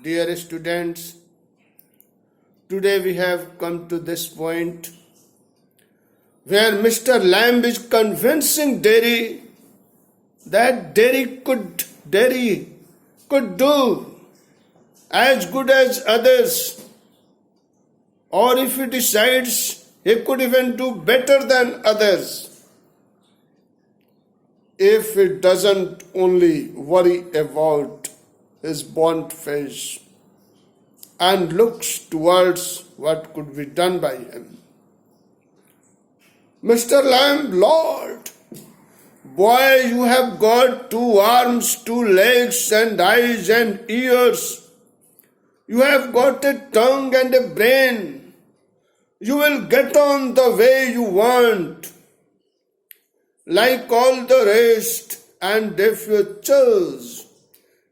Dear students, today we have come to this point where Mr. Lamb is convincing Derry that Derry could do as good as others, or if he decides, he could even do better than others if he doesn't only worry about his burnt face and looks towards what could be done by him. Mr. Lamb, Lord, boy, you have got 2 arms, 2 legs and eyes and ears. You have got a tongue and a brain. You will get on the way you want, like all the rest, and if you choose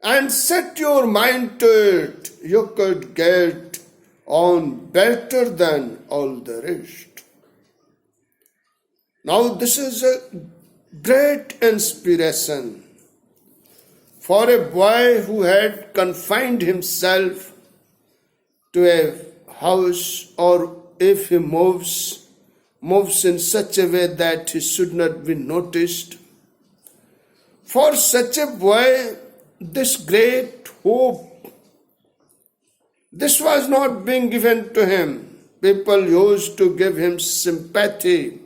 and set your mind to it, you could get on better than all the rest. Now this is a great inspiration for a boy who had confined himself to a house, or if he moves in such a way that he should not be noticed. For such a boy, this great hope, this was not being given to him. People used to give him sympathy.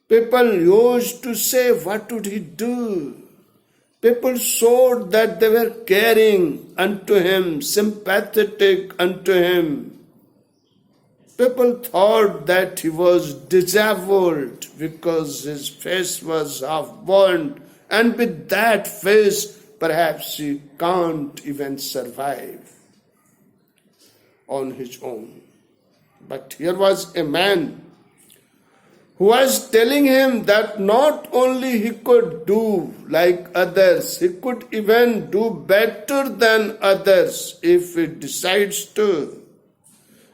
People used to say, what would he do? People showed that they were caring unto him, sympathetic unto him. People thought that he was disheveled because his face was half burned, and with that face, perhaps he can't even survive on his own. But here was a man who was telling him that not only he could do like others, he could even do better than others if he decides to.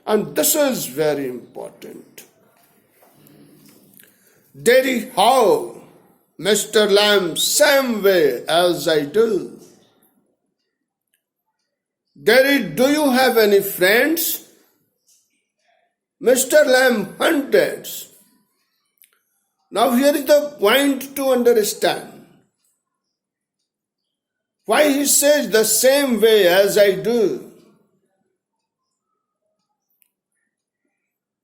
And this is very important. Derry, how? Mr. Lamb, same way as I do. Derry, do you have any friends? Mr. Lamb, hundreds. Now here is the point to understand. Why he says the same way as I do.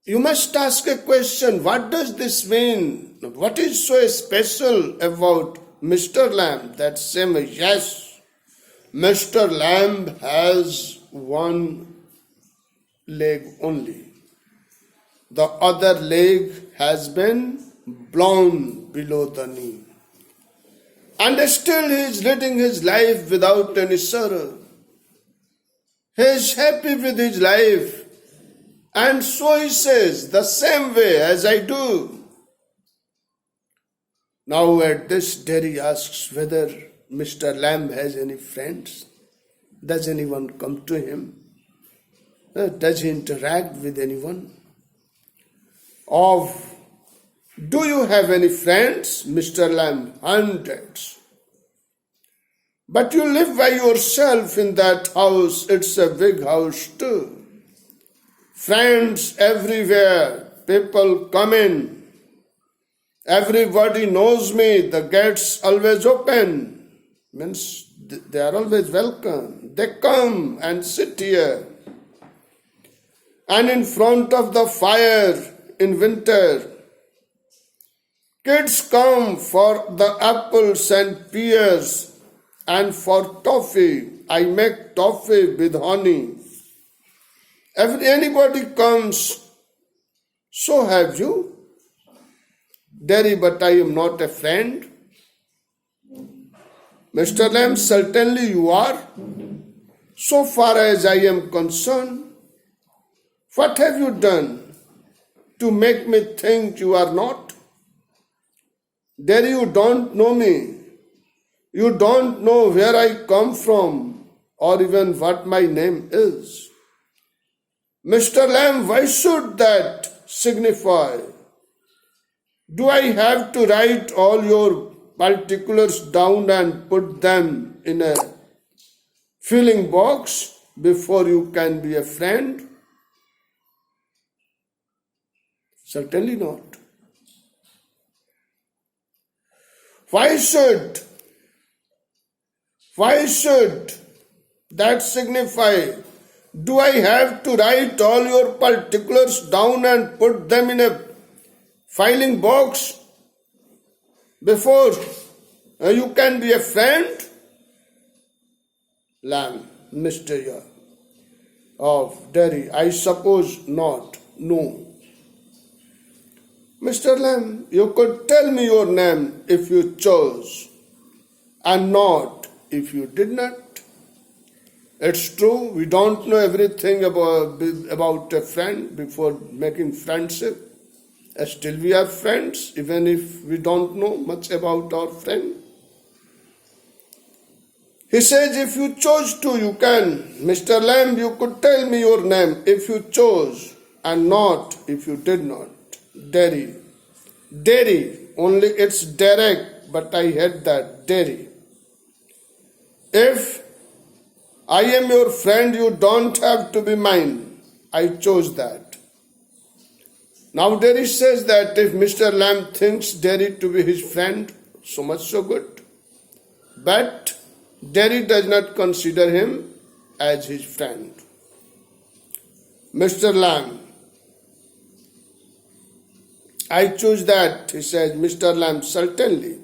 You must ask a question, what does this mean? What is so special about Mr. Lamb that same way? Yes, Mr. Lamb has 1 leg only. The other leg has been blown below the knee. And still he is leading his life without any sorrow. He is happy with his life. And so he says, the same way as I do. Now at this, Derry asks whether Mr. Lamb has any friends. Does anyone come to him? Does he interact with anyone? Do you have any friends? Mr. Lamb, hundreds. But you live by yourself in that house. It's a big house too. Friends everywhere. People come in. Everybody knows me. The gates always open. Means they are always welcome. They come and sit here. And in front of the fire in winter, kids come for the apples and pears and for toffee. I make toffee with honey. Anybody comes, so have you? Derry, but I am not a friend. Mr. Lamb, certainly you are. So far as I am concerned, what have you done to make me think you are not? Derry, you don't know me. You don't know where I come from or even what my name is. Mr. Lamb, why should that signify? Do I have to write all your particulars down and put them in a filling box before you can be a friend? Certainly not. Why should that signify? Do I have to write all your particulars down and put them in a filing box before you can be a friend? Lamb, Mr. of Derry, I suppose not. No. Mr. Lamb, you could tell me your name if you chose, and not if you did not. It's true, we don't know everything about a friend before making friendship. Still we are friends, even if we don't know much about our friend. He says, if you chose to, you can. Mr. Lamb, you could tell me your name if you chose, and not if you did not. Derry. Only it's Derek, but I had that. Derry. If I am your friend, you don't have to be mine. I chose that. Now Derry says that if Mr. Lamb thinks Derry to be his friend, so much so good. But Derry does not consider him as his friend. Mr. Lamb, I choose that, he says. Mr. Lamb, certainly.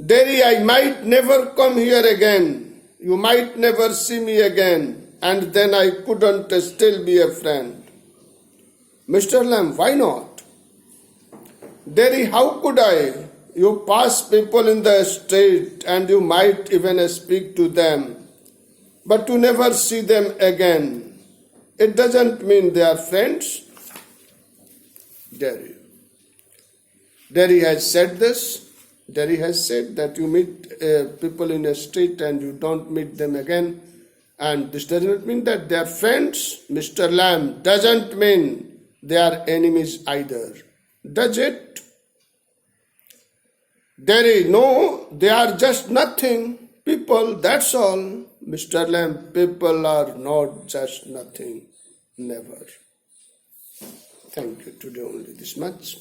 Derry, I might never come here again. You might never see me again, and then I couldn't still be a friend. Mr. Lamb, why not? Derry, how could I? You pass people in the street and you might even speak to them, but you never see them again. It doesn't mean they are friends. Derry has said this. Derry has said that you meet people in a street and you don't meet them again, and this does not mean that they are friends. Mr. Lamb, doesn't mean they are enemies either. Does it? Derry, no, they are just nothing. People, that's all. Mr. Lamb, people are not just nothing. Never. Thank you. Today only this much.